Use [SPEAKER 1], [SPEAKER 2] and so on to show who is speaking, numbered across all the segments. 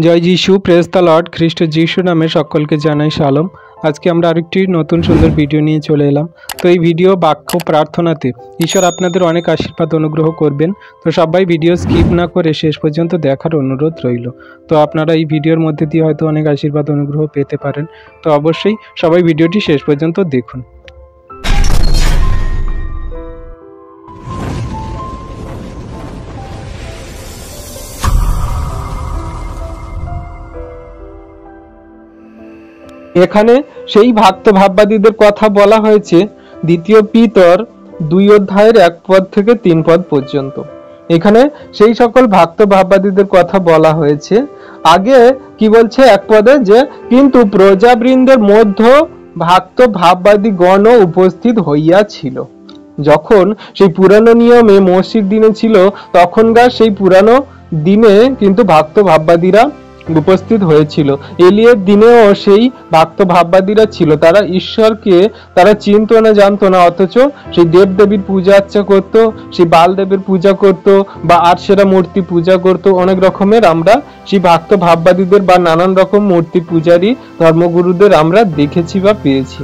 [SPEAKER 1] জয় যিশু, praise the Lord. খ্রিস্ট যিশু নামে সকলকে জানাই শালম। আজকে আমরা আরেকটি নতুন সুন্দর ভিডিও নিয়ে চলে এলাম। তো এই ভিডিও বাক্য প্রার্থনাতে ঈশ্বর আপনাদের অনেক আশীর্বাদ অনুগ্রহ করবেন। তো সবাই ভিডিও স্কিপ না করে শেষ পর্যন্ত দেখার অনুরোধ রইল। তো আপনারা এই ভিডিওর মধ্যে দিয়ে হয়তো অনেক আশীর্বাদ অনুগ্রহ পেতে পারেন। তো অবশ্যই সবাই ভিডিওটি শেষ পর্যন্ত দেখুন। এখানে সেই ভক্ত ভাববাদীদের কথা বলা হয়েছে দ্বিতীয় পিতর 2 অধ্যায়ের 1 পদ থেকে 3 পদ পর্যন্ত। এখানে সেই সকল ভক্ত ভাববাদীদের কথা বলা হয়েছে। আগে কি বলছে 1 পদে, যে কিন্তু প্রজাবৃন্দের মধ্যে ভক্ত ভাববাদী গণ উপস্থিত হইয়াছিল। যখন সেই পুরানো নিয়মে মসির দিনে ছিল, তখনকার সেই পুরানো দিনে কিন্তু ভক্ত ভাববাদীরা উপস্থিত হয়েছিল। এলিয়ের দিনেও সেই ভক্ত ভাববাদীরা ছিল। তারা ঈশ্বরকে তারা চিনতো না, জানতো না, অথচ সেই দেব দেবীর পূজা আর্চা করত, সেই বাল দেবের পূজা করত, বা আরশেরা মূর্তি পূজা করত। অনেক রকমের আমরা সেই ভক্ত ভাববাদীদের বা নানান রকম মূর্তি পূজারী ধর্মগুরুদের আমরা দেখেছি বা পেয়েছি।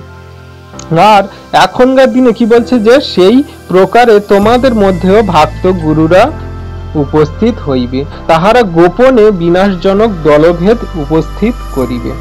[SPEAKER 1] আর এখনকার দিনে কি বলছে, যে সেই প্রকারে তোমাদের মধ্যেও ভক্ত গুরুরা উপস্থিত হইবে, তাহারা গোপনে বিনাশজনক দলভেদ উপস্থিত করিবে।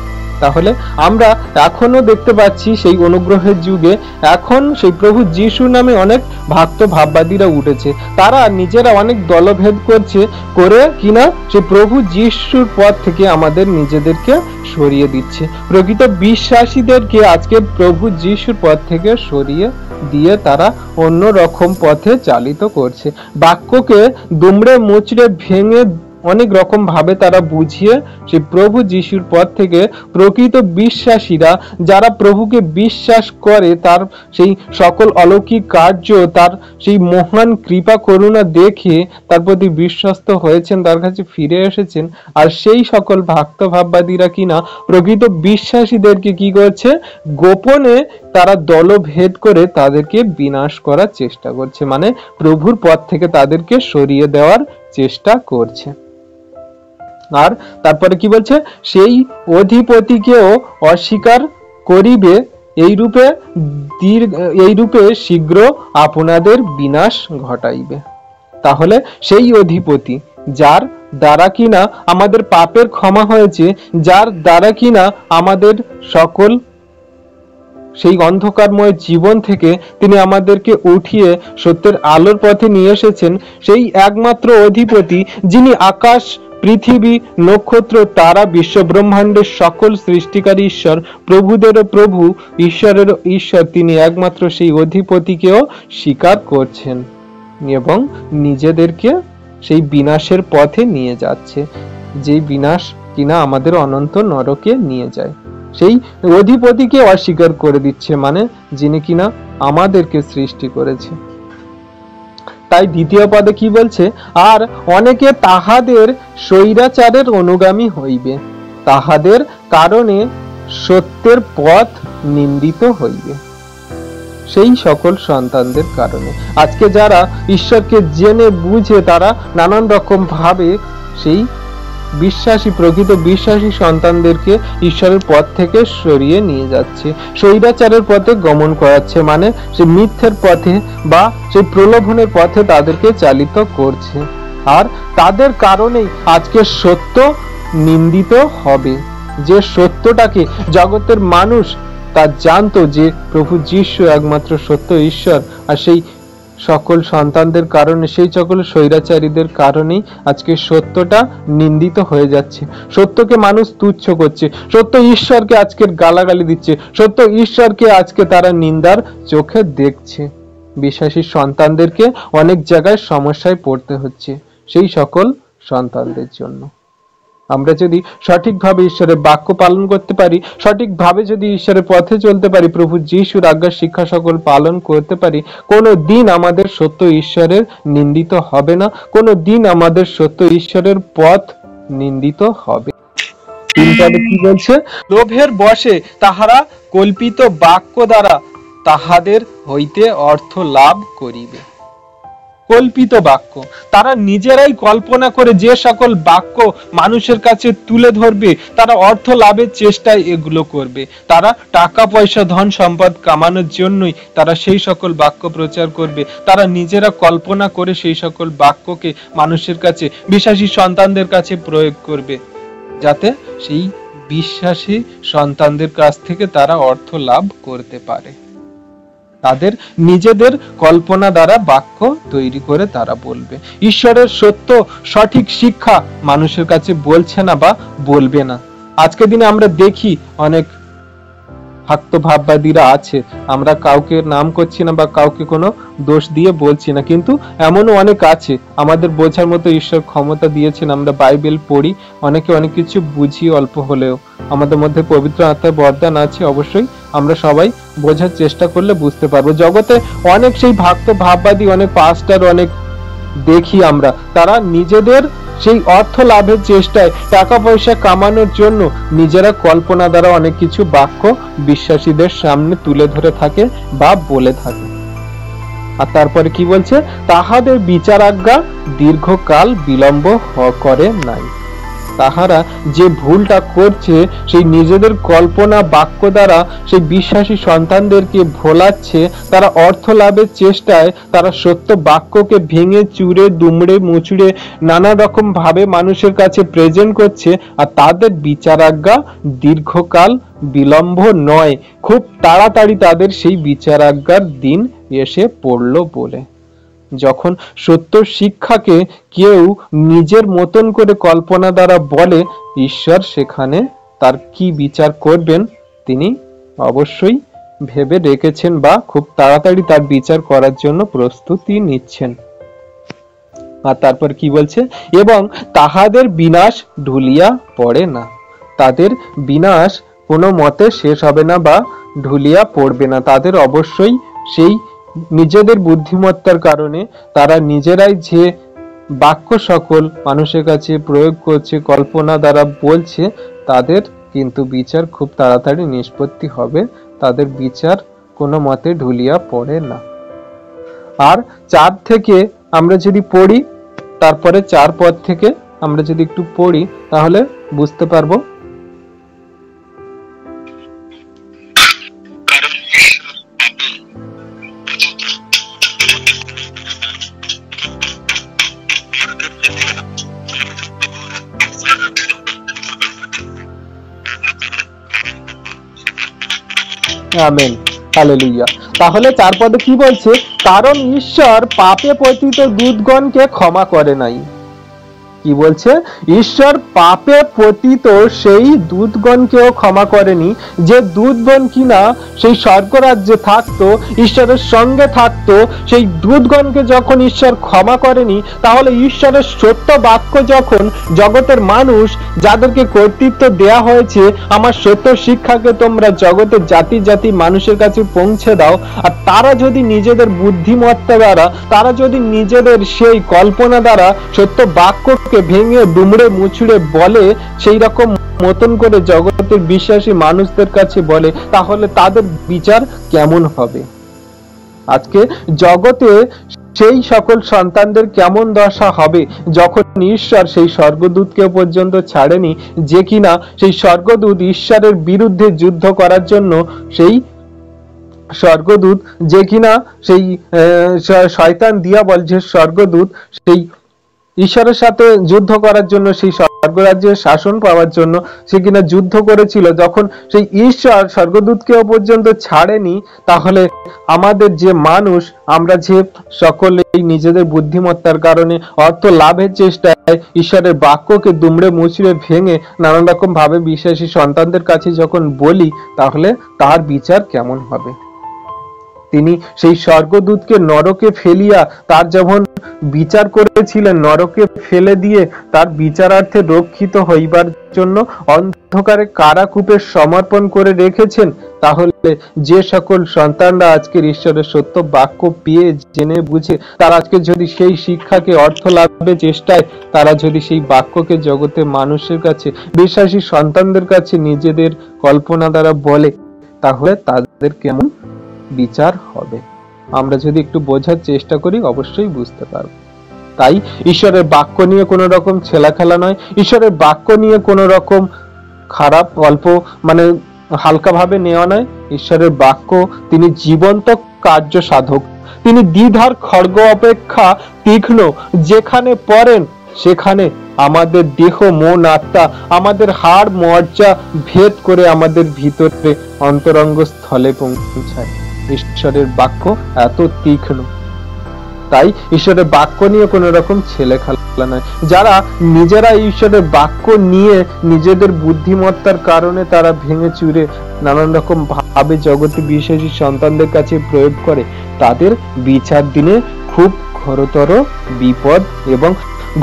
[SPEAKER 1] তাহলে আমরা এখনো দেখতে পাচ্ছি সেই অনুগ্রহের যুগে এখন সেই প্রভু যিশুর নামে অনেক ভক্ত ভাববাদীরা উঠেছে। তারা নিজেরা অনেক দলভেদ করছে, করে কিনা সেই প্রভু যিশুর পথ থেকে আমাদের নিজেদেরকে সরিয়ে দিচ্ছে। প্রকৃত বিশ্বাসীদেরকে আজকে প্রভু যিশুর পথ থেকে সরিয়ে দিয়ে তারা অন্য রকম পথে চালিত করছে। বাক্যকে দুমড়ে মুচড়ে ভেঙে অনেক রকম ভাবে তারা বুঝিয়ে সেই প্রভু যিশুর পথ থেকে প্রকৃত বিশ্বাসীরা যারা প্রভুকে বিশ্বাস করে, তার সেই সকল অলৌকিক কার্য, তার সেই মহান কৃপা করুণা দেখে তার প্রতি বিশ্বস্ত হয়েছেন, তার কাছে ফিরে এসেছেন। আর সেই সকল ভক্ত ভাববাদীরা কিনা প্রকৃত বিশ্বাসীদেরকে কি করছে, গোপনে তারা দলভেদ করে তাদেরকে বিনাশ করার চেষ্টা করছে, মানে প্রভুর পথ থেকে তাদেরকে সরিয়ে দেওয়ার চেষ্টা করছে। আর তারপরে কি বলছে, সেই অধিপতিকেও অস্বীকার করিবে, এই রূপে শীঘ্র আপনাদের বিনাশ ঘটাইবে। তাহলে সেই অধিপতি যার দ্বারা কিনা আমাদের পাপের ক্ষমা হয়েছে, যার দ্বারা কিনা আমাদের সকল সেই অন্ধকারময় জীবন থেকে তিনি আমাদেরকে উঠিয়ে সত্যের আলোর পথে নিয়ে এসেছেন, সেই একমাত্র অধিপতি, যিনি আকাশ, পৃথিবী, নক্ষত্র, তারা, বিশ্ব ব্রহ্মাণ্ডের সকল সৃষ্টিকারী ঈশ্বর, প্রভুদেরও প্রভু, ঈশ্বরেরও ঈশ্বর, তিনি একমাত্র সেই অধিপতিকেও স্বীকার করছেন এবং নিজেদেরকে সেই বিনাশের পথে নিয়ে যাচ্ছে, যে বিনাশ কিনা আমাদের অনন্ত নরকে নিয়ে যায়। সেই অধিপতিকে অস্বীকার করে দিচ্ছে, মানে যিনি কিনা আমাদেরকে সৃষ্টি করেছে। তাই দ্বিতীয় পদে কি বলছে, আর অনেকে তাহাদের স্বৈরাচারের অনুগামী হইবে, তাহাদের কারণে সত্যের পথ নিন্দিত হইবে। সেই সকল সন্তানদের কারণে আজকে যারা ঈশ্বরকে জেনে বুঝে তারা নানান রকম ভাবে সেই বিশ্বাসী, প্রকৃত বিশ্বাসী সন্তানদেরকে ঈশ্বরের পথ থেকে সরিয়ে নিয়ে যাচ্ছে, স্বৈরাচারের পথে গমন করাচ্ছে, মানে সেই মিথ্যের পথে বা সেই প্রলোভনের পথে তাদেরকে চালিত করছে। আর তাদের কারণেই আজকে সত্য নিন্দিত হবে। যে সত্যটাকে জগতের মানুষ তা জানতো, যে প্রভু যিশু একমাত্র সত্য ঈশ্বর, আর সেই সকল সন্তানদের কারণে, সেই সকল স্বৈরাচারীদের কারণেই আজকে সত্যটা নিন্দিত হয়ে যাচ্ছে। সত্যকে মানুষ তুচ্ছ করছে, সত্য ঈশ্বরকে আজকের গালাগালি দিচ্ছে, সত্য ঈশ্বরকে আজকে তারা নিন্দার চোখে দেখছে। বিশ্বাসী সন্তানদেরকে অনেক জায়গায় সমস্যায় পড়তে হচ্ছে সেই সকল সন্তানদের জন্য। আমরা যদি সঠিকভাবে ঈশ্বরের বাক্য পালন করতে পারি, সঠিকভাবে যদি ঈশ্বরের পথে চলতে পারি, প্রভু যিশুর আজ্ঞা শিক্ষা সকল পালন করতে পারি, কোনো দিন আমাদের সত্য ঈশ্বরের নিন্দিত হবে না, কোনো দিন আমাদের সত্য ঈশ্বরের পথ নিন্দিত হবে। কি বলছে, লোভের বশে তাহারা কল্পিত বাক্য দ্বারা তাহাদের হইতে অর্থ লাভ করিবে। কল্পিত বাক্য। তারা নিজেরাই কল্পনা করে যে সকল বাক্য মানুষের কাছে তুলে ধরবে, তারা অর্থ লাভের চেষ্টায় এগুলো করবে। তারা টাকা পয়সা ধন সম্পদ কামানোর জন্যই তারা সেই সকল বাক্য প্রচার করবে। তারা নিজেরা কল্পনা করে সেই সকল বাক্যকে মানুষের কাছে, বিশ্বাসী সন্তানদের কাছে প্রয়োগ করবে, যাতে সেই বিশ্বাসী সন্তানদের কাছ থেকে তারা অর্থ লাভ করতে পারে। তাদের নিজেদের কল্পনা দ্বারা বাক্য তৈরি করে তারা বলবে। ঈশ্বরের সত্য সঠিক শিক্ষা মানুষের কাছে বলছে না বা বলবে না। আজকের দিনে আমরা দেখি অনেক ভক্ত ভাববাদীরা আছে, আমরা কাউকে নাম করছি না বা কাউকে কোনো দোষ দিয়ে বলছি না, কিন্তু এমনও অনেক আছে আমাদের বোঝার মতো ঈশ্বর ক্ষমতা দিয়েছেন, আমরা বাইবেল পড়ি, অনেকে অনেক কিছু বুঝি অল্প হলেও, আমাদের মধ্যে পবিত্র আত্মার বরদান আছে, অবশ্যই আমরা সবাই বোঝার চেষ্টা করলে বুঝতে পারবো। জগতে অনেক সেই ভক্ত ভাববাদী, অনেক পাস্টার, অনেক দেখি আমরা, তারা নিজেদের সেই অর্থ লাভের চেষ্টায়, টাকা পয়সা কামানোর জন্য নিজেরা কল্পনা দ্বারা অনেক কিছু বাক্য বিশ্বাসীদের সামনে তুলে ধরে থাকে বা বলে থাকে। আর তারপরে কি বলছে, তাহাদের বিচারাজ্ঞা দীর্ঘকাল বিলম্ব করে নাই। তাহারা যে ভুলটা করছে, সেই নিজেদের কল্পনা বাক্য দ্বারা সেই বিশ্বাসী সন্তানদেরকে ভোলাচ্ছে, তারা অর্থ লাভের চেষ্টায় তারা সত্য বাক্যকে ভেঙে চুরে দুমড়ে মুচড়ে নানা রকম ভাবে মানুষের কাছে প্রেজেন্ট করছে। আর তাদের বিচারাজ্ঞা দীর্ঘকাল বিলম্ব নয়, খুব তাড়াতাড়ি তাদের সেই বিচারাজ্ঞার দিন এসে পড়লো বলে। যখন সত্য শিক্ষাকে কেউ নিজের মতন করে কল্পনা দ্বারা বলে, ঈশ্বর সেখানে তার কি বিচার করবেন তিনি অবশ্যই ভেবে রেখেছেন বা খুব তাড়াতাড়ি তার বিচার করার জন্য প্রস্তুতি নিচ্ছেন। আর তারপর কি বলছে, এবং তাহাদের বিনাশ ঢুলিয়া পড়ে না। তাদের বিনাশ কোনো মতে শেষ হবে না বা ঢুলিয়া পড়বে না। তাদের অবশ্যই সেই নিজেদের বুদ্ধিমত্তার কারণে তারা নিজেরাই যে বাক্য সকল মানুষের কাছে প্রয়োগ করছে, কল্পনা দ্বারা বলছে, তাদের কিন্তু বিচার খুব তাড়াতাড়ি নিষ্পত্তি হবে। তাদের বিচার কোনো মতে ঢুলিয়া পড়ে না। আর 4 থেকে আমরা যদি পড়ি, তারপরে 4 পদ থেকে আমরা যদি একটু পড়ি তাহলে বুঝতে পারবো। Amen, hallelujah. তাহলে 4 পদে কি বলছে, কারণ ঈশ্বর পাপে পতিত দূতগণকে ক্ষমা করে নাই। কি বলছে, ঈশ্বর পাপে পতিত সেই দূতগণকেও ক্ষমা করেনি, যে দূতগণ কিনা সেই স্বর্গরাজ্যে থাকতো, ঈশ্বরের সঙ্গে থাকতো। সেই দূতগণকে যখন ঈশ্বর ক্ষমা করেনি, তাহলে ঈশ্বরের সত্য বাক্য যখন জগতের মানুষ, যাদেরকে কর্তৃত্ব দেয়া হয়েছে, আমার সত্য শিক্ষাকে তোমরা জগতের জাতি জাতি মানুষের কাছে পৌঁছে দাও, আর তারা যদি নিজেদের বুদ্ধিমত্তা দ্বারা, তারা যদি নিজেদের সেই কল্পনা দ্বারা সত্য বাক্যকে ভেঙে দুমড়ে মুচড়ে বলে, সেই রকম মতন করে জগতের বিশ্বাসী মানুষদের কাছে বলে, তাহলে তাদের বিচার কেমন হবে? আজকে জগতে সেই সকল সন্তানদের কেমন দশা হবে যখন ঈশ্বর সেই স্বর্গদূতকে পর্যন্ত ছাড়েনি, যে কিনা সেই স্বর্গদূত ঈশ্বরের বিরুদ্ধে যুদ্ধ করার জন্য, সেই স্বর্গদূত যে কিনা সেই শয়তান দিয়াবল যে স্বর্গদূত, সেই ঈশ্বরের সাথে যুদ্ধ করার জন্য, সেই স্বর্গরাজ্যের শাসন পাওয়ার জন্য সে কিনা যুদ্ধ করেছিল, যখন সেই ঈশ্বর স্বর্গদূতকেও পর্যন্ত ছাড়েনি, তাহলে আমাদের যে মানুষ, আমরা যে সকলেই নিজেদের বুদ্ধিমত্তার কারণে অর্থ লাভের চেষ্টায় ঈশ্বরের বাক্যকে দুমড়ে মুচড়ে ভেঙে নানান রকম ভাবে বিশ্বাসী সন্তানদের কাছে যখন বলি, তাহলে তার বিচার কেমন হবে? তিনি সেই স্বর্গদূতকে নরকে ফেলিয়া তার যখন বিচার করেছিলেন, নরকে ফেলে দিয়ে তার বিচারার্থে রক্ষিত হইবার জন্য অন্ধকারে কারাকূপে সমর্পণ করে রেখেছেন। তাহলে যে সকল সন্তানরা আজকের ঈশ্বরের সত্য বাক্য পেয়ে জেনে বুঝে তারা আজকে যদি সেই শিক্ষাকে অর্থ লাভের চেষ্টায় তারা যদি সেই বাক্যকে জগতের মানুষের কাছে, বিশ্বাসী সন্তানদের কাছে নিজেদের কল্পনা দ্বারা বলে, তাহলে তাদের কেমন বিচার হবে? আমরা যদি একটু বোঝার চেষ্টা করি অবশ্যই বুঝতে পারব। তাই ঈশ্বরের বাক্য নিয়ে কোনো রকম ছেলেখেলা নয়, ঈশ্বরের বাক্য নিয়ে কোনো রকম খারাপ অল্প হালকা ভাবে নেওয়া নয়। ঈশ্বরের বাক্য তিনি জীবন্ত কার্য সাধক, তিনি দ্বিধার খড়গ অপেক্ষা তীক্ষ্ণ, যেখানে পড়েন সেখানে আমাদের দেহ মন আত্মা আমাদের হাড় মজ্জা ভেদ করে আমাদের ভিতরে অন্তরঙ্গ স্থলে পৌঁছায়। ঈশ্বরের বাক্য এত তীক্ষ্ণ, তাই ঈশ্বরের বাক্য নিয়ে কোন রকম ছেলে খেলা নয়। যারা নিজেরা ঈশ্বরের বাক্য নিয়ে নিজেদের বুদ্ধিমত্তার কারণে তারা ভেঙে চুরে নানান রকম ভাবে জগতে বিশ্বাসী সন্তানদের কাছে প্রয়োগ করে, তাদের বিচার দিনে খুব ঘোরতর বিপদ এবং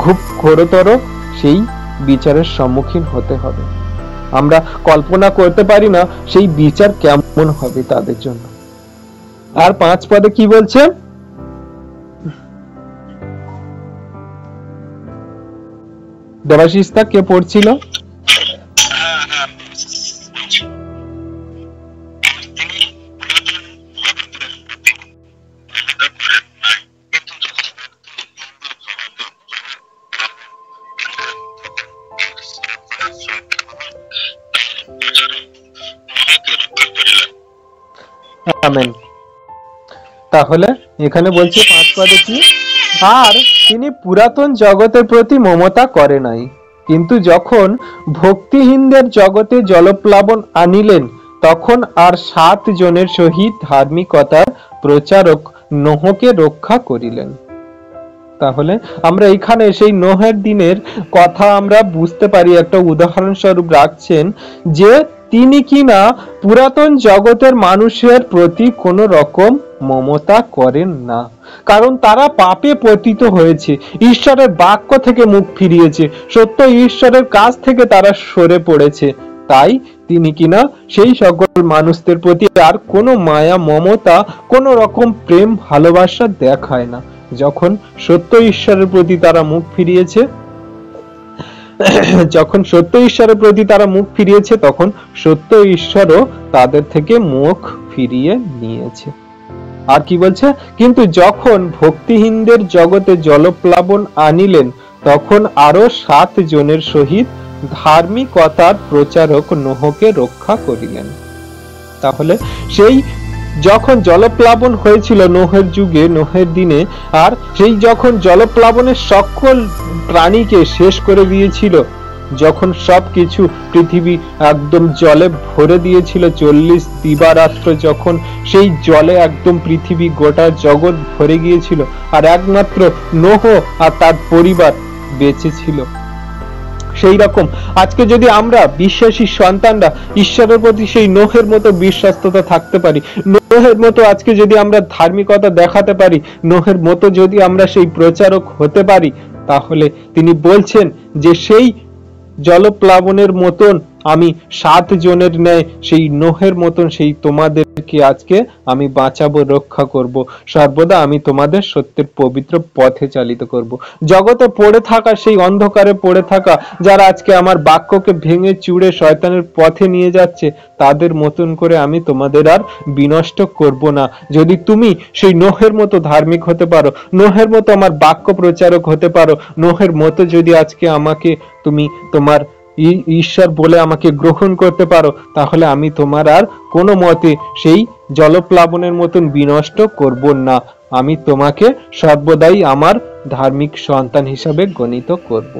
[SPEAKER 1] খুব ঘোরতর সেই বিচারের সম্মুখীন হতে হবে। আমরা কল্পনা করতে পারি না সেই বিচার কেমন হবে তাদের জন্য। আর 5 পদে কি বলছে? দেবাশিস কে পড়ছিল? আমেন। তাহলে এখানে বলছে 5 পদে কি? আর তিনি পুরাতন জগতের প্রতি মমতা করে নাই, কিন্তু যখন ভক্তিহীনদের জগতে জলপ্লাবন আনিলেন, তখন আর 7 জনের সহিত ধার্মিকতার প্রচারক নোহকে রক্ষা করিলেন। তাহলে আমরা এখানে সেই নোহের দিনের কথা আমরা বুঝতে পারি। একটা উদাহরণস্বরূপ রাখছেন যে তিনি কিনা পুরাতন জগতের মানুষের প্রতি কোন রকম মমতা করেন না, কারণ তারা পাপে পতিত হয়েছে, ঈশ্বরের বাক্য থেকে মুখ ফিরিয়েছে, সত্য ঈশ্বরের কাছ থেকে তারা সরে পড়েছে। তাই তিনি কিনা সেই সকল মানুষদের প্রতি আর কোনো মায়া মমতা কোন রকম প্রেম ভালোবাসা দেখায় না। যখন সত্য ঈশ্বরের প্রতি তারা মুখ ফিরিয়েছে, তখন সত্য ঈশ্বরও তাদের থেকে মুখ ফিরিয়ে নিয়েছে। আর কি বলছে? কিন্তু যখন ভক্তিহীনদের জগতে জলপ্লাবন আনিলেন, তখন আরো 7 জনের সহিত ধার্মিকতার প্রচারক নোহকে রক্ষা করিলেন। তাহলে সেই যখন জলপ্লাবন হয়েছিল নোহের যুগে, নোহের দিনে, আর সেই যখন জলপ্লাবনের সকল প্রাণীকে শেষ করে দিয়েছিল, যখন সবকিছু পৃথিবী একদম জলে ভরে দিয়েছিল, 40 দিবারাত্র যখন সেই জলে একদম পৃথিবী গোটা জগৎ ভরে গিয়েছিল, আর একমাত্র নোহ আর তার পরিবার বেঁচে ছিল, সেই রকম আজকে যদি আমরা বিশ্বাসী সন্তানরা ঈশ্বরের প্রতি সেই নোহের মতো বিশ্বস্ততা থাকতে পারি, নোহের মতো আজকে যদি আমরা ধার্মিকতা দেখাতে পারি, নোহের মতো যদি আমরা সেই প্রচারক হতে পারি, তাহলে তিনি বলছেন যে সেই জলপ্লাবনের মতন আমি 7 জনের ন্যায় সেই নোহের মতন সেই তোমাদেরকে আজকে আমি বাঁচাবো, রক্ষা করব, সর্বদা আমি তোমাদের সত্যের পবিত্র পথে চালিত করব। জগতে পড়ে থাকা সেই অন্ধকারে পড়ে থাকা যারা আজকে আমার বাক্যকে ভেঙে চুড়ে শয়তানের পথে নিয়ে যাচ্ছে, তাদের মতন করে আমি তোমাদের আর বিনষ্ট করব না। যদি তুমি সেই নোহের মতো ধার্মিক হতে পারো, নোহের মতো আমার বাক্য প্রচারক হতে পারো, নোহের মতো যদি আজকে আমাকে তুমি তোমার ঈশ্বর বলে আমাকে গ্রহণ করতে পারো, তাহলে আমি তোমার আর কোনো মতে সেই জলপ্লাবনের মতন বিনষ্ট করব না। আমি তোমাকে সর্বদাই আমার ধার্মিক সন্তান হিসাবে গণিত করব।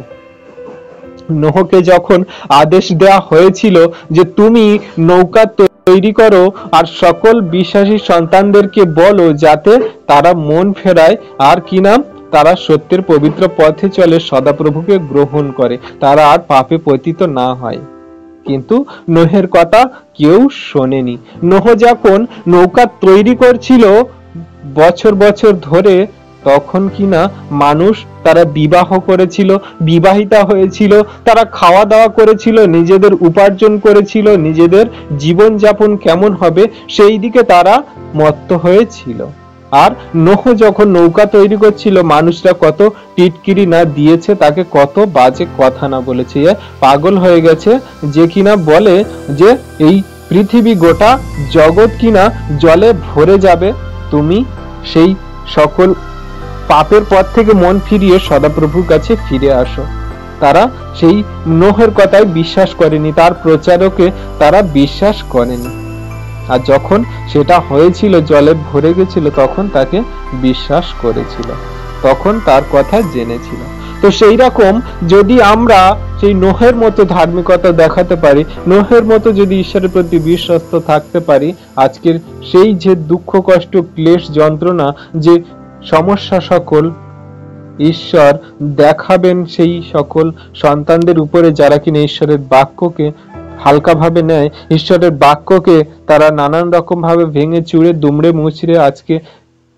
[SPEAKER 1] নোহকে যখন আদেশ দেওয়া হয়েছিল যে তুমি নৌকা তৈরি করো আর সকল বিশ্বাসী সন্তানদেরকে বলো যাতে তারা মন ফেরায় আর কি নাম তারা সত্যের পবিত্র পথে চলে, সদাপ্রভুকে গ্রহণ করে, তারা আর পাপে পতিত না হয়, কিন্তু নোহের কথা কেউ শোনেনি। নোহ যখন নৌকা তৈরি করছিল বছর বছর ধরে, তখন কিনা মানুষ তারা বিবাহ করেছিল, বিবাহিতা হয়েছিল, তারা খাওয়া দাওয়া করেছিল, নিজেদের উপার্জন করেছিল, নিজেদের জীবন যাপন কেমন হবে সেই দিকে তারা মত্ত হয়েছিল। আর নোহ যখন নৌকা তৈরি করছিল, মানুষরা কত টিটকিরি না দিয়েছে, তাকে কত বাজে কথা না বলেছে, পাগল হয়ে গেছে, যে কিনা বলে যে এই পৃথিবী গোটা জগৎ কিনা জলে ভরে যাবে, তুমি সেই সকল পাপের পথ থেকে মন ফিরিয়ে সদাপ্রভুর কাছে ফিরে আসো। তারা সেই নোহের কথায় বিশ্বাস করেনি, তার প্রচারকে তারা বিশ্বাস করেনি। আর যখন সেটা হয়েছিল, জলে ভরে গেছিল, তখন তাকে বিশ্বাস করেছিল, তখন তার কথা জেনেছিল। তো সেই রকম যদি আমরা সেই নোহের মতো ধার্মিকতা দেখাতে পারি, নোহের মতো যদি ঈশ্বরের প্রতি বিশ্বস্ত থাকতে পারি, আজকের সেই যে দুঃখ কষ্ট ক্লেশ যন্ত্রণা যে সমস্যা সকল ঈশ্বর দেখাবেন সেই সকল সন্তানদের উপরে যারা কিনা ঈশ্বরের বাক্যকে হালকাভাবে নেয়, ঈশ্বরের বাক্যকে তারা নানান রকম ভাবে ভেঙে চুড়ে দুমড়ে মুচড়ে আজকে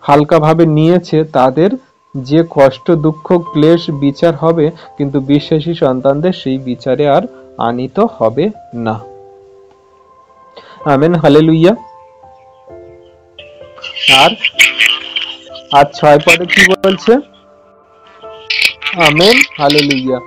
[SPEAKER 1] হালকাভাবে নিয়েছে, তাদের যে কষ্ট দুঃখ ক্লেশ বিচার হবে, কিন্তু বিশ্বাসী সন্তানদের সেই বিচারে আর আনিত হবে না। Amen, hallelujah. আর 6 পদে কি বলছে? Amen, hallelujah.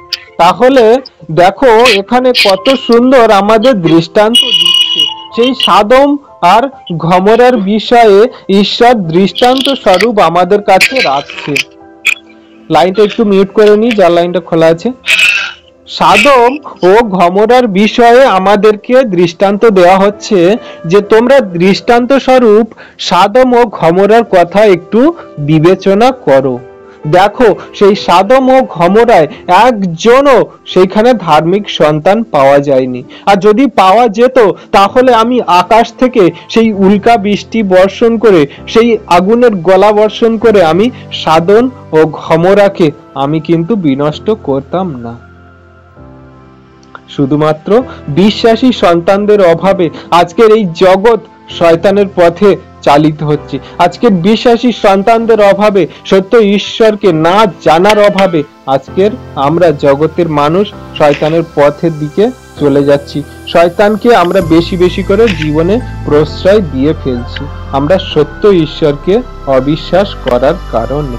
[SPEAKER 1] তাহলে দেখো এখানে কত সুন্দর আমাদের দৃষ্টান্ত দিচ্ছে। সেই সাদম আর গমোরার বিষয়ে ঈশ্বর দৃষ্টান্ত স্বরূপ আমাদের কাছে রাখছে। লাইনটা একটু মিউট করে নি, যার লাইনটা খোলা আছে। সাদম ও গমোরার বিষয়ে আমাদেরকে দৃষ্টান্ত দেওয়া হচ্ছে যে তোমরা দৃষ্টান্ত স্বরূপ সাদম ও গমোরার কথা একটু বিবেচনা করো। দেখো সেই সাদম ও গমোরায় একজনও সেইখানে ধার্মিক সন্তান পাওয়া যায়নি। আর যদি পাওয়া যেত তাহলে আমি আকাশ থেকে সেই উল্কা বৃষ্টি বর্ষণ করে, সেই আগুনের গলা বর্ষণ করে আমি সাদম ও গমোরাকে আমি কিন্তু বিনষ্ট করতাম না। শুধুমাত্র বিশ্বাসী সন্তানদের অভাবে আজকের এই জগৎ শয়তানের পথে চালিত হচ্ছে। আজকের বিশ্বাসী সন্তানদের অভাবে, সত্য ঈশ্বরকে না জানার অভাবে আজকের আমরা জগতের মানুষ শয়তানের পথের দিকে চলে যাচ্ছি। শয়তানকে আমরা বেশি বেশি করে জীবনে প্রশ্রয় দিয়ে ফেলছি, আমরা সত্য ঈশ্বরকে অবিশ্বাস করার কারণে।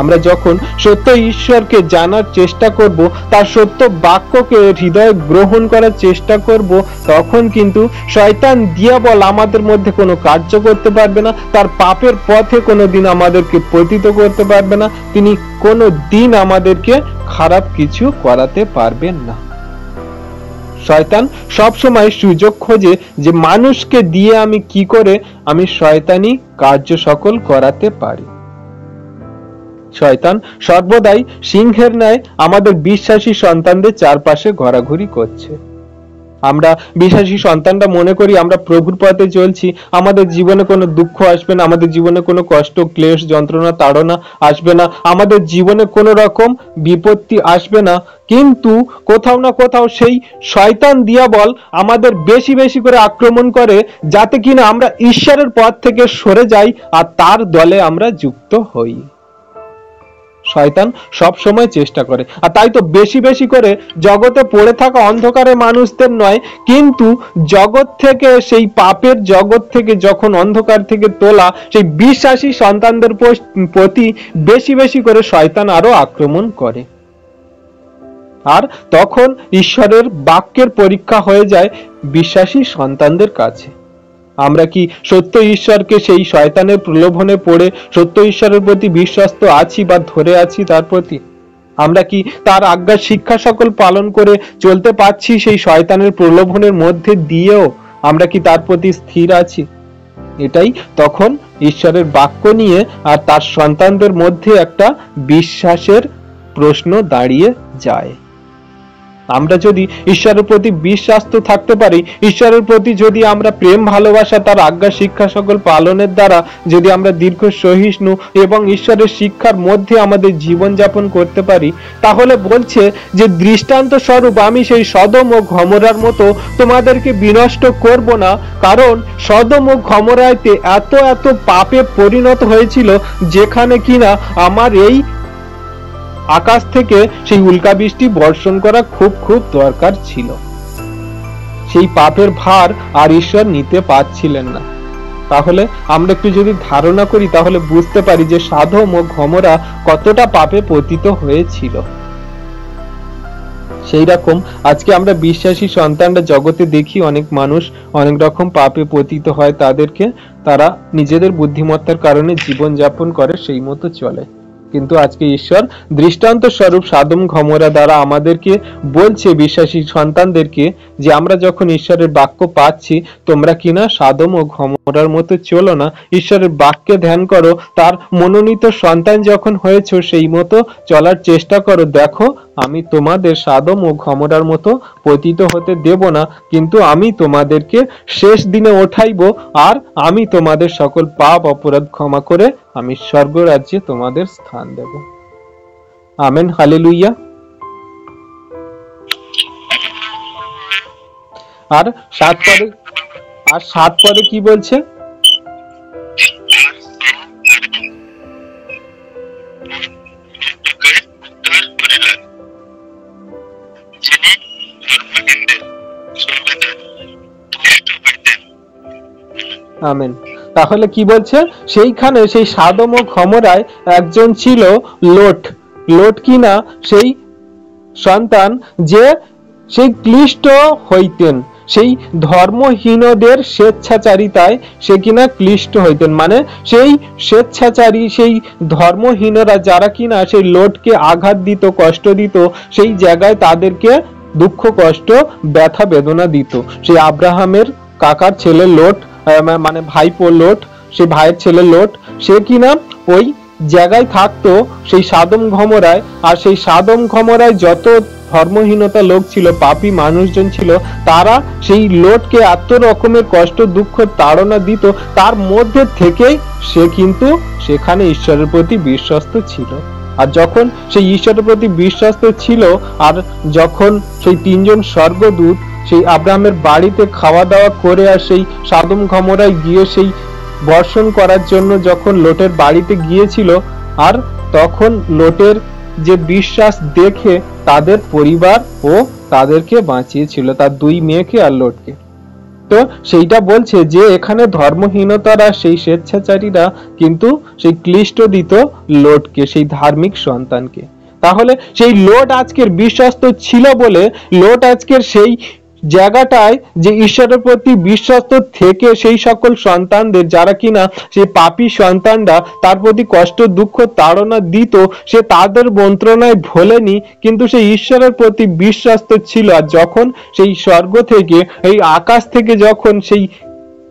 [SPEAKER 1] আমরা যখন সত্য ঈশ্বরকে জানার চেষ্টা করব, তার সত্য বাক্যকে হৃদয়ে গ্রহণ করার চেষ্টা করব, তখন কিন্তু শয়তান দিয়াবল আমাদের মধ্যে কোনো কার্য করতে পারবে না। তার পাপের পথে কোনোদিন আমাদেরকে পতিত করতে পারবে না। তিনি কোনো দিন আমাদেরকে খারাপ কিছু করাতে পারবেন না। শয়তান সবসময় সুযোগ খোঁজে যে মানুষকে দিয়ে আমি কি করে আমি শয়তানি কার্য সকল করাতে পারি। শয়তান সর্বদাই সিংহের ন্যায় আমাদের বিশ্বাসী সন্তানদের চারপাশে ঘোরাঘুরি করছে। আমরা বিশ্বাসী সন্তানরা মনে করি আমরা প্রভুর পথে চলছি, আমাদের জীবনে কোনো দুঃখ আসবে না, আমাদের জীবনে কোনো কষ্ট ক্লেশ যন্ত্রণা তাড়না আসবে না, আমাদের জীবনে কোনো রকম বিপত্তি আসবে না। কিন্তু কোথাও না কোথাও সেই শয়তান দিয়াবল আমাদের বেশি বেশি করে আক্রমণ করে, যাতে কিনা আমরা ঈশ্বরের পথ থেকে সরে যাই আর তার দলে আমরা যুক্ত হই। শয়তান সব সময় চেষ্টা করে। আর তাই তো বেশি বেশি করে জগতে পড়ে থাকা অন্ধকারের মানুষদের নয়, কিন্তু জগৎ থেকে, সেই পাপের জগৎ থেকে যখন অন্ধকার থেকে তোলা সেই বিশ্বাসী সন্তানদের প্রতি বেশি বেশি করে শয়তান আরো আক্রমণ করে। আর তখন ঈশ্বরের বাক্যের পরীক্ষা হয়ে যায় বিশ্বাসী সন্তানদের কাছে। আমরা কি সত্য ঈশ্বরকে সেই শয়তানের প্রলোভনে পড়ে সত্য ঈশ্বরের প্রতি বিশ্বস্ত আছি বা ধরে আছি তার প্রতি? আমরা কি তার আজ্ঞা শিক্ষা সকল পালন করে চলতে পারছি সেই শয়তানের প্রলোভনের মধ্যে দিয়েও? আমরা কি তার প্রতি স্থির আছি? এটাই তখন ঈশ্বরের বাক্য নিয়ে আর তার সন্তানদের মধ্যে একটা বিশ্বাসের প্রশ্ন দাঁড়িয়ে যায়। আমরা যদি ঈশ্বরের প্রতি বিশ্বাস্ত থাকতে পারি, ঈশ্বরের প্রতি যদি আমরা প্রেম ভালোবাসা তার আজ্ঞা শিক্ষা সকল পালনের দ্বারা যদি আমরা দীর্ঘ সহিষ্ণু এবং ঈশ্বরের শিক্ষার মধ্যে আমাদের জীবন যাপন করতে পারি, তাহলে বলছে যে দৃষ্টান্ত স্বরূপ আমি সেই সদম ও গমোরার মতো তোমাদেরকে বিনষ্ট করব না। কারণ সদম ও গমোরাতে এত এত পাপে পরিণত হয়েছিল, যেখানে কিনা আমার এই আকাশ থেকে সেই উল্কা বৃষ্টি বর্ষণ করা খুব খুব দরকার ছিল। সেই পাপের ভার আর ঈশ্বর নিতে পারছিলেন না। তাহলে আমরা একটু যদি ধারণা করি তাহলে বুঝতে পারি যে সদম ও গমোরা কতটা পাপে পতিত হয়েছিল। সেই রকম আজকে আমরা বিশ্বাসী সন্তানরা জগতে দেখি অনেক মানুষ অনেক রকম পাপে পতিত হয়, তারা নিজেদের বুদ্ধিমত্তার কারণে জীবন যাপন করে, সেই মতো চলে। কিন্তু আজকে ঈশ্বর দৃষ্টান্ত স্বরূপ সাদম গমোরা দ্বারা আমাদেরকে বলছে, বিশ্বাসী সন্তানদেরকে, যে আমরা যখন ঈশ্বরের বাক্য পাচ্ছি, তোমরা কিনা সাদম ও গমোরার মতো চলো না, ঈশ্বরের বাক্যে ধ্যান করো, তার মনোনীত সন্তান যখন হয়েছো সেই মতো চলার চেষ্টা করো। দেখো, আমি তোমাদের সাদম ও গমোরার মতো পতিত হতে দেব না, কিন্তু আমি তোমাদেরকে শেষ দিনে ওঠাইব, আর আমি তোমাদের সকল পাপ অপরাধ ক্ষমা করে আমি স্বর্গরাজ্যে তোমাদের স্থান দেব। Amen, hallelujah. আর 7 পদে কি বলছে? আমেন। তাহলে কি বলছে? সেইখানে সেই সাদম ও গমোরায় একজন ছিল লোট কিনা সেই সন্তান, যে সেই ক্লিষ্ট হইতেন, সেই ধর্মহীনদের স্বেচ্ছাচারিতায় সে কিনা ক্লিষ্ট হইতেন। মানে সেই স্বেচ্ছাচারী, সেই ধর্মহীনরা যারা কিনা সেই লোটকে আঘাত দিত, কষ্ট দিত, সেই জায়গায় তাদেরকে দুঃখ কষ্ট ব্যথা বেদনা দিত। সেই আব্রাহামের কাকার ছেলে লোট, মানে ভাইপো লোট, সেই ভাইয়ের ছেলে লোট, সে কিনা ওই জায়গায় থাকতো সেই সাদম গমোরায়। আর সেই সাদম গমোরায় যত ধর্মহীনতা লোক ছিল, পাপী মানুষজন ছিল, তারা সেই লোটকে এত রকমের কষ্ট দুঃখ তাড়না দিত, তার মধ্যে থেকেই সে কিন্তু সেখানে ঈশ্বরের প্রতি বিশ্বস্ত ছিল। আর যখন সেই ঈশ্বরের প্রতি বিশ্বস্ত ছিল, আর যখন সেই 3 জন স্বর্গদূত সেই আব্রাহামের বাড়িতে খাওয়া দাওয়া করে আর সেই সাদম গমোরায় গিয়ে সেই বর্ষণ করার জন্য যখন লোটের বাড়িতে গিয়েছিল, আর তখন লোটের যে বিশ্বাস দেখে তাদের পরিবার ও তাদেরকে বাঁচিয়েছিল, তার 2 মেয়েকে আর লোটকে। তো সেইটা বলছে যে এখানে ধর্মহীনতারা, সেই স্বেচ্ছাচারীরা কিন্তু সেই ক্লিষ্ট দিত লোটকে, সেই ধার্মিক সন্তানকে। তাহলে সেই লোট আজকের বিশ্বস্ত ছিল বলে, লোট আজকের সেই জায়গাটায় যে ঈশ্বরের প্রতি বিশ্বস্ত থেকে সেই সকল সন্তানদের, যারা কিনা সেই পাপী সন্তানরা তার প্রতি কষ্ট দুঃখ তাড়না দিত, সে তাদের মন্ত্রণায় ভোলেনি, কিন্তু সেই ঈশ্বরের প্রতি বিশ্বস্ত ছিল। আর যখন সেই স্বর্গ থেকে, এই আকাশ থেকে যখন সেই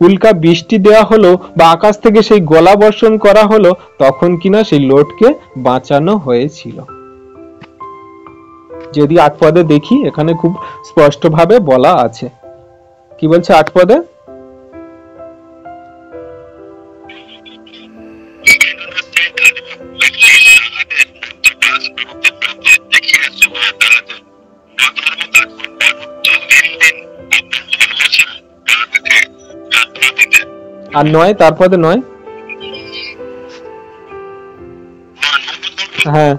[SPEAKER 1] উল্কা বৃষ্টি দেওয়া হলো, বা আকাশ থেকে সেই গোলা বর্ষণ করা হলো, তখন কিনা সেই লোটকে বাঁচানো হয়েছিল। যদি 8 পদে দেখি, এখানে খুব স্পষ্ট ভাবে বলা আছে। কি বলছে 8 পদে? আর 9, তার পদে 9। হ্যাঁ,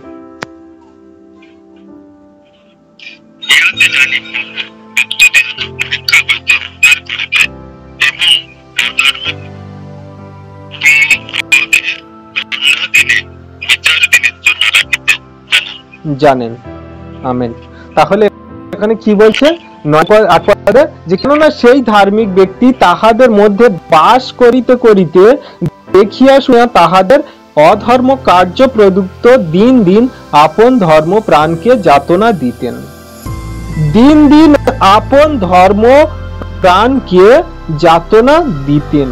[SPEAKER 1] জানেন। আমেন। তাহলে এখানে কি বলছে 9-8 পদে? যে কেননা সেই ধার্মিক ব্যক্তি তাহাদের মধ্যে বাস করিতে করিতে দেখিয়া শুনিয়া তাহাদের অধর্ম কার্য প্রযুক্ত দিন দিন আপন ধর্ম প্রাণকে যাতনা দিতেন। দিন দিন আপন ধর্ম প্রাণকে যাতনা দিতেন।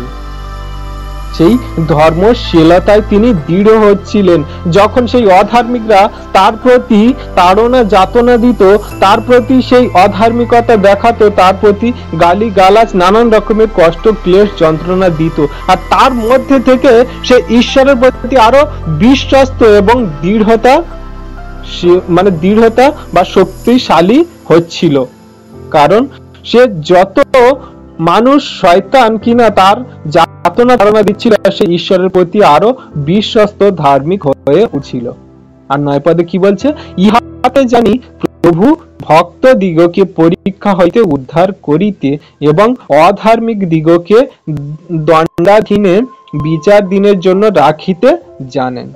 [SPEAKER 1] সেই ধর্মশীলতায় তিনি দৃঢ় হচ্ছিলেন। যখন সেই অধার্মিকরা তার প্রতি তাড়না যাতনা দিত, তার প্রতি সেই অধার্মিকতা দেখাতো, তার প্রতি গালি গালাজ নানান রকমের কষ্ট ক্লেশ যন্ত্রণা দিত, আর তার মধ্যে থেকে সে ঈশ্বরের প্রতি আরো বিশ্বস্ত এবং দৃঢ়তা বা শক্তিশালী হচ্ছিল। কারণ সে যত মানুষ শয়তান কিনা তার যাতনা ধারণা দিচ্ছিল, সে ঈশ্বরের প্রতি আরো বিশ্বস্ত ধার্মিক হয়ে উঠছিল। আর 9 পদে কি বলছে? ইহাতে জানি প্রভু ভক্ত দিগকে পরীক্ষা হইতে উদ্ধার করিতে এবং অধার্মিক দিগকে দণ্ডাধীনে বিচার দিনের জন্য রাখিতে জানেন।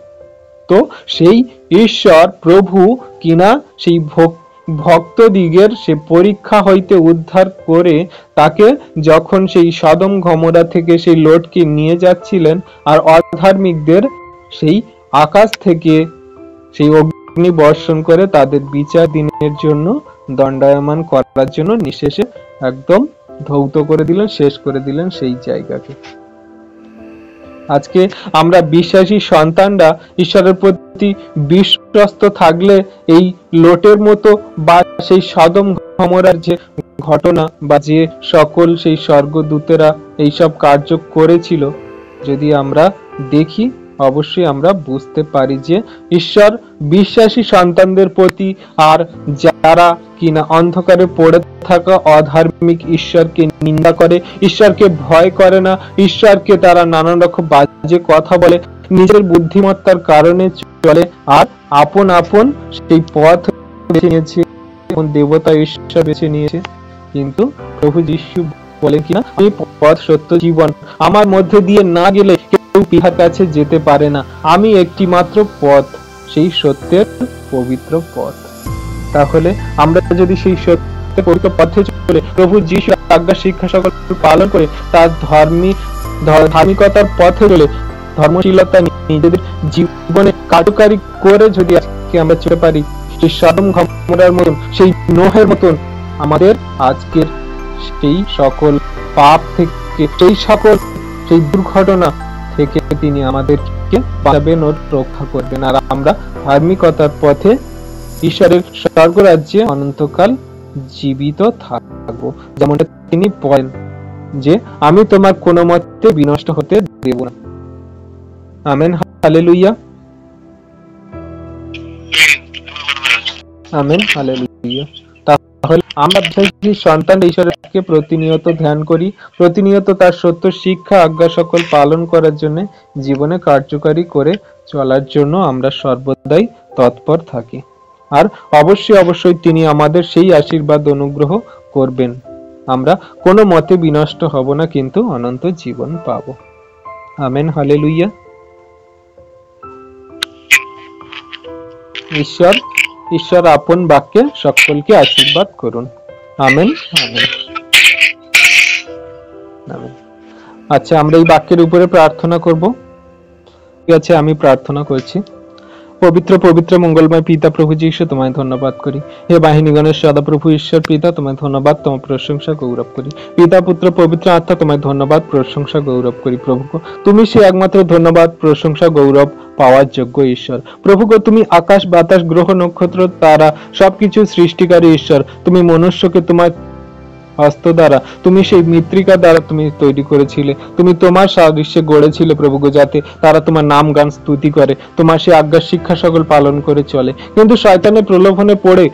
[SPEAKER 1] তো সেই ঈশ্বর প্রভু কিনা সেই ভক্তদিগের সে পরীক্ষা হইতে উদ্ধার করে তাকে যখন সেই সদম গমরা থেকে সেই লোটকে নিয়ে যাচ্ছিলেন, আর অধার্মিকদের সেই আকাশ থেকে সেই অগ্নি বর্ষণ করে তাদের বিচার দিনের জন্য দণ্ডায়মান করার জন্য নিঃশেষে একদম ধৌত করে দিলেন, শেষ করে দিলেন সেই জায়গাকে। আজকে আমরা বিশ্বাসী সন্তানরা ঈশ্বরের প্রতি বিশ্বস্ত থাকলে এই লোটের মতো বা সেই সদম গমরার যে ঘটনা বা যে সকল সেই স্বর্গদূতেরা এইসব কার্য করেছিল, যদি আমরা দেখি, অবশ্যই আমরা বুঝতে পারি যে ঈশ্বর বিশ্বাসী সন্তানদের প্রতি, আর যারা কিনা অন্ধকারে পড়ে থাকা অধার্মিক ঈশ্বরকে নিন্দা করে, ঈশ্বরকে ভয় করে না, ঈশ্বরকে তারা নানান রকম বাজে কথা বলে, নিজের বুদ্ধিমত্তার কারণে চলে আর আপন আপন সেই পথ বেছে নিয়েছে, দেবতা ঈশ্বর বেছে নিয়েছে। কিন্তু প্রভু যীশু বলেন কিনা, আমি পথ সত্য জীবন, আমার মধ্যে দিয়ে না গেলে কেউ পিতার কাছে যেতে পারে না, আমি একটি মাত্র পথ, সেই সত্যের পবিত্র পথ। তাহলে আমরা যদি সেই সত্যের পবিত্র পথে চলে প্রভু যীশু আজ্ঞা শিক্ষা সকল পালন করে তার ধার্মিকতার পথে চলে ধর্মশীলতা নিজেদের জীবনে কার্যকারী করে যদি আজকে আমরা চলতে পারি, সেই সদম গমরার মতন, সেই নোহের মতন, আমাদের আজকের সেই সকল পাপ থেকে, সেই সকল সেই দুর্ঘটনা থেকে তিনি আমাদেরকে বাঁচাবেন ও রক্ষা করবেন, আর আমরা ধার্মিকতার পথে ঈশ্বরের স্বর্গরাজ্যে অনন্তকাল জীবিত থাকবো। যেমনটা তিনি বলেন যে আমি তোমার কোনো মতে বিনষ্ট হতে দেব না। Amen, hallelujah, amen, hallelujah. তাহলে আমরা সন্তান ঈশ্বরকে প্রতিনিয়ত ধ্যান করি, প্রতিনিয়ত তার সত্য শিক্ষা আজ্ঞা সকল পালন করার জন্য, জীবনে কার্যকারী করে চলার জন্য আমরা সর্বদাই তৎপর থাকি। আর অবশ্যই অবশ্যই তিনি আমাদের সেই আশীর্বাদ অনুগ্রহ করবেন, আমরা কোনো মতে বিনষ্ট হব না, কিন্তু অনন্ত জীবন পাবো। Amen, hallelujah. ঈশ্বর আপন বাক্যে সকলকে আশীর্বাদ করুন। Amen, amen, amen. আচ্ছা, আমরা এই বাক্যের উপরে প্রার্থনা করব। ঠিক আছে, আমি প্রার্থনা করছি। পবিত্র পবিত্র মঙ্গলময় পিতা প্রভু যীশু, তোমায় ধন্যবাদ করি। হে বাহিনীগণের সদাপ্রভু ঈশ্বর পিতা, তোমায় ধন্যবাদ, তোমার প্রশংসা গৌরব করি। পিতা পুত্র পবিত্র আত্মা, তোমায় ধন্যবাদ, প্রশংসা গৌরব করি। প্রভু, তুমি সে একমাত্র ধন্যবাদ, প্রশংসা গৌরব পাওয়ার যোগ্য ঈশ্বর। প্রভু, তুমি আকাশ বাতাস গ্রহ নক্ষত্র তারা সবকিছু সৃষ্টিকারী ঈশ্বর। তুমি মনুষ্যকে তোমার হস্ত দ্বারা, তুমি সেই মৃত্তিকা দ্বারা তুমি তৈরি করেছিলে, তুমি তোমার সাদৃশ্যে গড়েছিলে প্রভু, যাতে তারা তোমার নাম গান স্তুতি করে, তোমার সেই আজ্ঞা শিক্ষা সকল পালন করে চলে। কিন্তু শয়তানের প্রলোভনে পড়ে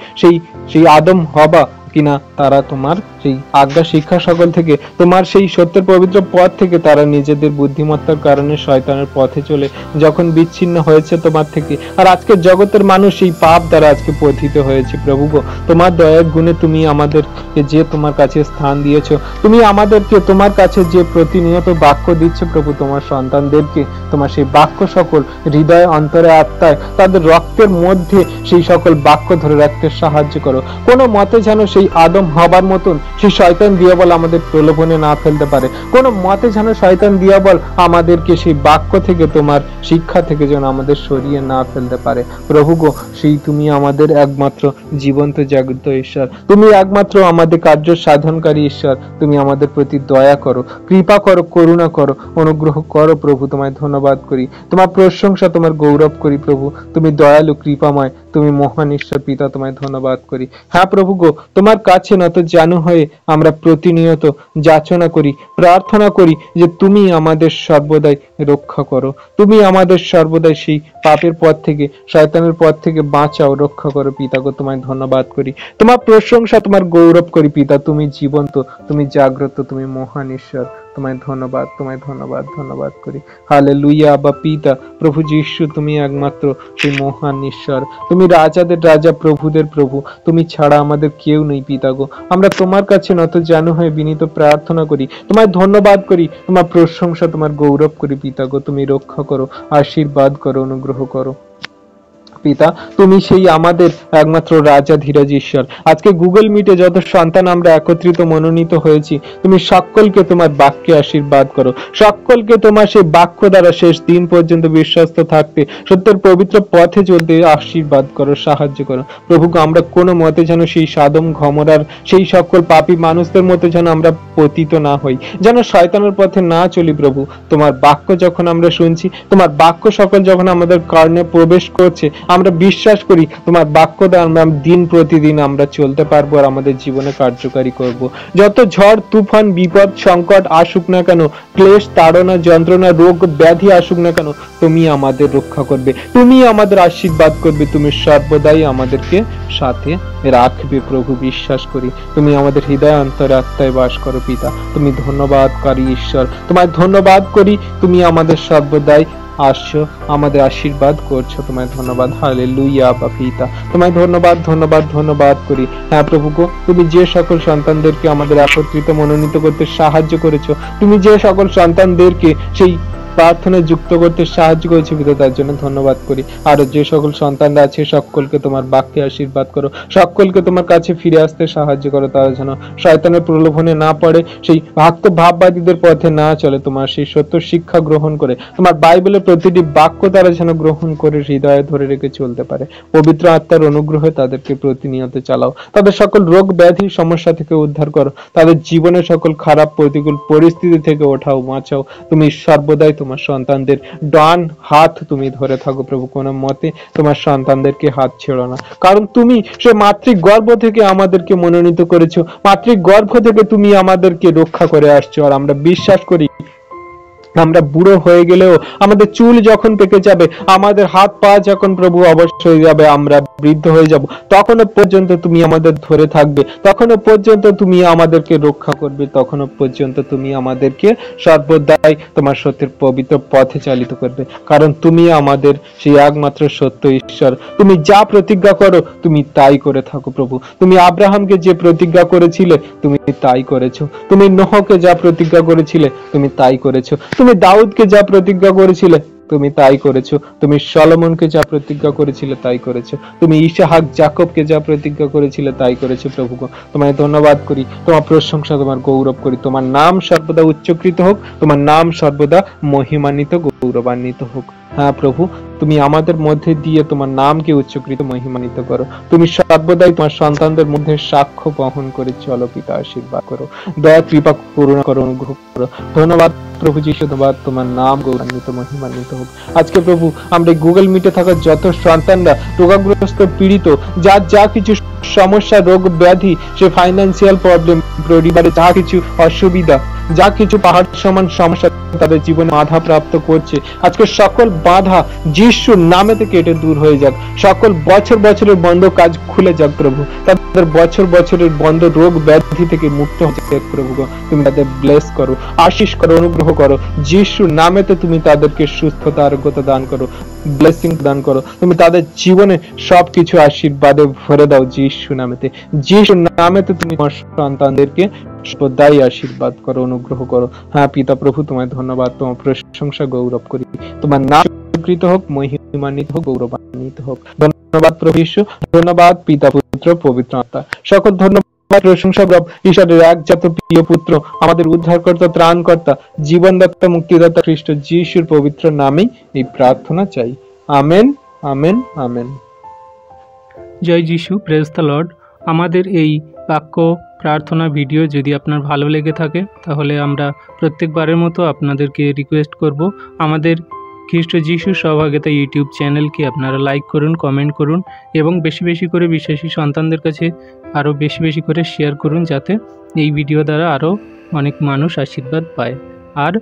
[SPEAKER 1] সেই আদম হবা কিনা তারা তোমার সেই আজ্ঞা শিক্ষা সকল থেকে, তোমার সেই সত্যের পবিত্র পথ থেকে তারা নিজেদের বুদ্ধিমত্তার কারণে শয়তানের পথে চলে যখন বিচ্ছিন্ন হয়েছে তোমার থেকে। আর আজকে জগতের মানুষ সেই পাপ দ্বারা আজকে পথিত হয়েছে। প্রভু, তোমার দয়ার গুণে তুমি আমাদেরকে যে তোমার কাছে স্থান দিয়েছো, তুমি আমাদেরকে তোমার কাছে যে প্রতিনিয়ত বাক্য দিচ্ছ প্রভু, তোমার সন্তানদেরকে তোমার সেই বাক্য সকল হৃদয় অন্তরে আত্মায় তাদের রক্তের মধ্যে সেই সকল বাক্য ধরে রাখতে সাহায্য করো। কোনো মতে যেন সেই আদম হবার মতন সেই শয়তান দিয়াবল আমাদের প্রলোভনে না ফেলতে পারে, কোনো মতে যেন শয়তান দিয়াবল আমাদেরকে সেই বাক্য থেকে, তোমার শিক্ষা থেকে যেন আমাদের সরিয়ে না ফেলতে পারে। প্রভু গো, সেই তুমি আমাদের একমাত্র জীবন্ত জাগ্রত ঈশ্বর, তুমি একমাত্র আমাদের কার্য সাধনকারী ঈশ্বর। তুমি আমাদের প্রতি দয়া করো, কৃপা করো, করুণা করো, অনুগ্রহ করো প্রভু। তোমায় ধন্যবাদ করি, তোমার প্রশংসা, তোমার গৌরব করি প্রভু। তুমি দয়ালু, কৃপাময়, তুমি মহান ঈশ্বর পিতা, তোমায় ধন্যবাদ করি। হ্যাঁ প্রভু গো, তোমার কাছে নত জানু হয়ে আমরা প্রতিনিয়ত যাচনা করি, প্রার্থনা করি যে তুমি আমাদের সর্বদাই রক্ষা করো, তুমি আমাদের সর্বদাই সেই পাপের পথ থেকে, শয়তানের পথ থেকে বাঁচাও, রক্ষা করো পিতা গো। তোমায় ধন্যবাদ করি, তোমার প্রশংসা, তোমার গৌরব করি পিতা। তুমি জীবন্ত, তুমি জাগ্রত, তুমি মহান ঈশ্বর। তোমায় ধন্যবাদ, তোমায় ধন্যবাদ, ধন্যবাদ করি। হালেলুয়া। আবা পিতা প্রভু যীশু, তুমি একমাত্র সেই মহান ঈশ্বর, তুমি রাজাদের রাজা, প্রভুদের প্রভু, তুমি ছাড়া আমাদের কেউ নেই পিতা গো। আমরা তোমার কাছে নত জানু হয়ে বিনীত প্রার্থনা করি, তোমায় ধন্যবাদ করি, তোমার প্রশংসা, তোমার গৌরব করি পিতা গো। তুমি রক্ষা করো, আশীর্বাদ করো, অনুগ্রহ করো। পিতা, তুমি সেই আমাদের একমাত্র রাজা ধীরাজ ঈশ্বর। আজকে গুগল মিটে যত সন্তান আমরা একত্রিত মনোনীত হয়েছি, তুমি সকলকে তোমার বাক্যে আশীর্বাদ করো, সকলকে তোমার সেই বাক্য দ্বারা শেষ দিন পর্যন্ত বিশ্বস্ত থাকতে, সত্যের পবিত্র পথে চলতে আশীর্বাদ করো, সাহায্য করো। প্রভু, আমরা কোনো মতে যেন সেই সাদম গমরার সেই সকল পাপী মানুষদের মতো যেন আমরা পতিত না হই, যেন শয়তানের পথে না চলি। প্রভু, তোমার বাক্য যখন আমরা শুনছি, তোমার বাক্য সকল যখন আমাদের কর্ণে প্রবেশ করছে, আমরা বিশ্বাস করি তোমার বাক্য দ্বারা আমরা দিন প্রতিদিন আমরা চলতে পারবো আর আমাদের জীবনে কার্যকারী করব। যত ঝড় তুফান বিপদ সংকট আসুক না কেন, ক্লেশ তাড়না যন্ত্রণা রোগ ব্যাধি আসুক না কেন, তুমি আমাদের রক্ষা করবে, তুমি আমাদের আশীর্বাদ করবে, তুমি সর্বদাই আমাদেরকে সাথে রাখবে। প্রভু, বিশ্বাস করি তুমি আমাদের হৃদয় অন্তরে আত্মায় বাস করো। পিতা, তুমি ধন্যবাদকারী ঈশ্বর, তোমায় ধন্যবাদ করি, তুমি আমাদের সর্বদাই আসছো, আমাদের আশীর্বাদ করছো, তোমায় ধন্যবাদ। হালেলুয়া। বা পিতা, তোমায় ধন্যবাদ ধন্যবাদ ধন্যবাদ করি। হ্যাঁ প্রভু গো, তুমি যে সকল সন্তানদেরকে আমাদের একত্রিত মনোনীত করতে সাহায্য করেছো, তুমি যে সকল সন্তানদেরকে সেই প্রার্থনায় যুক্ত করতে সাহায্য করেছে পিতা, তার জন্য ধন্যবাদ করি। আর যে সকল সন্তানরা আছে সকলকে তোমার বাক্যে আশীর্বাদ করো, সকলকে তোমার কাছে ফিরে আসতে সাহায্য করো, তারা যেন শয়তানের প্রলোভনে না পড়ে, সেই ভক্ত ভাববাদীদের পথে না চলে, তোমার সেই সত্য শিক্ষা গ্রহণ করে, তোমার বাইবেলের প্রতিটি বাক্য তারা যেন গ্রহণ করে হৃদয়ে ধরে রেখে চলতে পারে। পবিত্র আত্মার অনুগ্রহে তাদেরকে প্রতিনিয়ত চালাও, তাদের সকল রোগ ব্যাধি সমস্যা থেকে উদ্ধার করো, তাদের জীবনের সকল খারাপ প্রতিকূল পরিস্থিতি থেকে ওঠাও, বাঁচাও। তুমি সর্বদাই তোমার সন্তানদের ডান হাত তুমি ধরে থাকো প্রভু, কোনো মতে তোমার সন্তানদেরকে হাত ছেড়ো না, কারণ তুমি সে মাতৃ গর্ভ থেকে আমাদেরকে মনোনীত করেছো, মাতৃ গর্ভ থেকে তুমি আমাদেরকে রক্ষা করে আসছো। আর আমরা বিশ্বাস করি আমরা বুড়ো হয়ে গেলেও, আমাদের চুল যখন পেকে যাবে, আমাদের হাত পা যখন প্রভু অবশ্য হয়ে যাবে, আমরা বৃদ্ধ হয়ে যাব, তখনও পর্যন্ত তুমি আমাদের ধরে থাকবে, তখনও পর্যন্ত তুমি আমাদেরকে রক্ষা করবে, তখনও পর্যন্ত তুমি আমাদেরকে সর্বদাই তোমার সত্যের পবিত্র পথে চালিত করবে, কারণ তুমি আমাদের সেই একমাত্র সত্য ঈশ্বর। তুমি যা প্রতিজ্ঞা করো তুমি তাই করে থাকো প্রভু। তুমি আব্রাহামকে যে প্রতিজ্ঞা করেছিলে তুমি তাই করেছো, তুমি নোহকে যা প্রতিজ্ঞা করেছিলে তুমি তাই করেছো, তুমি দাউদকে যা প্রতিজ্ঞা করেছিলে তুমি তাই করেছো, তুমি সলোমনকে যা প্রতিজ্ঞা করেছিলে তাই করেছো, তুমি ইসহাক জাকবকে যা প্রতিজ্ঞা করেছিলে তাই করেছো। প্রভু, তোমায় ধন্যবাদ করি, তোমার প্রশংসা তোমার গৌরব করি, তোমার নাম সর্বদা উচ্চকৃত হোক, তোমার নাম সর্বদা মহিমান্বিত গৌরবান্বিত হোক। হ্যাঁ প্রভু, তুমি আমাদের মধ্যে দিয়ে তোমার নামকে উচ্চকৃত মহিমান্বিত করো, তুমি সর্বদাই তোমার সন্তানদের মধ্যে সাক্ষ্য বহন করে চলো। পিতা, আশীর্বাদ করো, দয়া কৃপা করুণা করো, অনুগ্রহ করো। ধন্যবাদ প্রভু যিশু, ধন্যবাদ, তোমার নাম গৌরবান্বিত মহিমান্বিত হোক। আজকে প্রভু আমরা গুগল মিটে থাকা যত সন্তানরা রোগাগ্রস্ত পীড়িত, যার যা কিছু সমস্যা রোগ ব্যাধি, সে ফাইন্যান্সিয়াল প্রবলেম, পরিবারে যা কিছু অসুবিধা, যা কিছু পাহাড় সমান সমস্যা তাদের জীবনে বাধা প্রাপ্ত করছে, আজকে সকল বাধা যিশুর নামে থেকে কেটে দূর হয়ে যাক, সকল বছর বছরের বন্ধ কাজ খুলে যাক প্রভু, তাদের বছর বছরের বন্ধ রোগ ব্যাধি থেকে মুক্ত হয়ে যাক প্রভু। তুমি তাদের ব্লেস করো, আশীষ করো, অনুগ্রহ করো, যিশুর নামেতে তুমি তাদেরকে সুস্থতা আরোগ্যতা দান করো, ব্লেসিং দান করো, তুমি তাদের জীবনে সবকিছু আশীর্বাদে ভরে দাও যিশুর নামেতে, যিশুর নামেতে তুমি তোমার সন্তানদেরকে সদাই আশীর্বাদ করো, অনুগ্রহ করো। হ্যাঁ পিতা প্রভু, তোমায় ধন্যবাদ, তোমার প্রশংসা গৌরব করি, তোমার নাম স্বীকৃত হোক, মহিমান্বিত হোক, গৌরবান্বিত হোক। ধন্যবাদ প্রভু যীশু, ধন্যবাদ পিতা পুত্র পবিত্র আত্মা, সকল ধন্যবাদ প্রশংসা ঈশ্বরের একজাত প্রিয় পুত্র, আমাদের উদ্ধারকর্তা ত্রাণকর্তা জীবনদাতা মুক্তিদাতা খ্রিস্ট যিশুর পবিত্র নামেই এই প্রার্থনা চাই। Amen, amen, amen.
[SPEAKER 2] জয় যিশু, প্রেজ দ্য লর্ড। আমাদের এই বাক্য প্রার্থনা ভিডিও যদি আপনার ভালো লেগে থাকে তাহলে আমরা প্রত্যেকবারের মতো আপনাদেরকে রিকোয়েস্ট করব, আমাদের খ্রিস্ট যিশু সহভাগিতা ইউটিউব চ্যানেলকে আপনারা লাইক করুন, কমেন্ট করুন এবং বেশি বেশি করে বিশ্বাসী সন্তানদের কাছে আরও বেশি বেশি করে শেয়ার করুন, যাতে এই ভিডিও দ্বারা আরও অনেক মানুষ আশীর্বাদ পায়। আর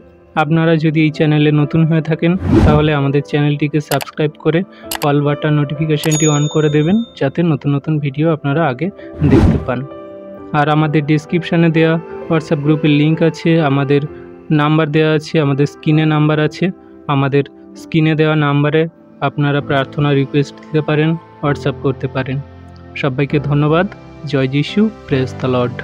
[SPEAKER 2] আপনারা যদি এই চ্যানেলে নতুন হয়ে থাকেন তাহলে আমাদের চ্যানেলটিকে সাবস্ক্রাইব করে অল বাটন নোটিফিকেশনটি অন করে দেবেন, যাতে নতুন নতুন ভিডিও আপনারা আগে দেখতে পান। আর আমাদের ডেসক্রিপশানে দেওয়া হোয়াটসঅ্যাপ গ্রুপের লিঙ্ক আছে, আমাদের নাম্বার দেওয়া আছে, আমাদের স্ক্রিনে নাম্বার আছে, আমাদের স্ক্রিনে দেওয়া নাম্বারে আপনারা প্রার্থনা রিকোয়েস্ট দিতে পারেন, হোয়াটসঅ্যাপ করতে পারেন। সবাইকে ধন্যবাদ। জয় যিশু, প্রেজ দ্য লর্ড।